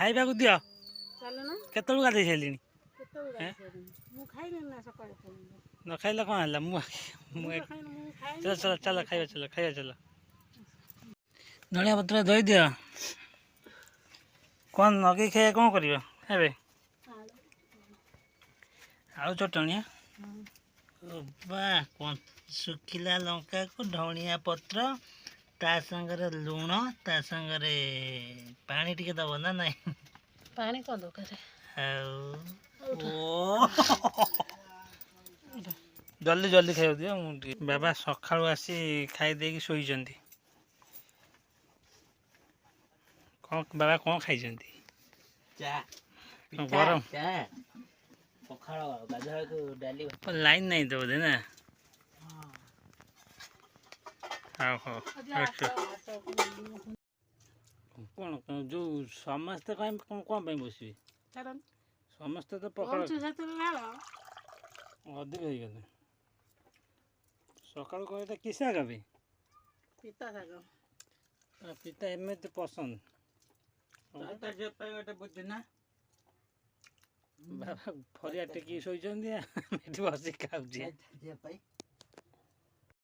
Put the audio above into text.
ଖାଇବାକୁ ଦିଅ। ଚାଲୁନ କେତେବେଳୁ ଗାଧେଇ ସାରିଲିଣି। କେତେବେଳେ ମୁଁ ଖାଇନି ନା ସକାଳେ ନ ଖାଇଲେ କ'ଣ ହେଲା? ମୁଁ ଚାଲ ଚାଲ ଚାଲ ଖାଇବା ଚାଲ ଖାଇବା ଚାଲ। ଧଣିଆ ପତ୍ର ଧୋଇ ଦିଅ। କ'ଣ ନଗେଇ ଖାଇବା କ'ଣ କରିବ ଏବେ? ଆଳୁ ଚଟଣି। ବା ଶୁଖିଲା ଲଙ୍କାକୁ ଧଣିଆ ପତ୍ର ତା ସାଙ୍ଗରେ ଲୁଣ ତା ସାଙ୍ଗରେ ପାଣି ଟିକେ ଦବ ନା ନାଇଁ? ପାଣି କ'ଣ ଦରକାର? ଆଉ ଜଲ୍ଦି ଜଲ୍ଦି ଖାଇବାକୁ ଦିଅ। ମୁଁ ଟିକେ ବାବା ସକାଳୁ ଆସି ଖାଇ ଦେଇକି ଶୋଇଛନ୍ତି। କ'ଣ ବାବା କ'ଣ ଖାଇଛନ୍ତି? ଗରମ ପଖାଳ ଗାଧୁଆକୁ ଡାଲି। ଲାଇନ୍ ନାହିଁ ତ ବୋଧେ ନା? ହଉ ହଉ। କ'ଣ ଯେଉଁ ସମସ୍ତେ କ'ଣ ପାଇଁ ବସିବେ? ସମସ୍ତେ ତ ପଖାଳ ଅଧିକ ହେଇଗଲେ। ସକାଳୁ କହିଲେ କି ଶାଗ ବି? ପିତା ଶାଗ। ପିତା ଏମିତି ପସନ୍ଦ ଝିଅ ପାଇଁ ଗୋଟେ ବୁଝୁ ନା। ବାବା ଫରିଆ ଟେକି ଶୋଇଛନ୍ତି ଏଠି ବସି ଖାଉଛି।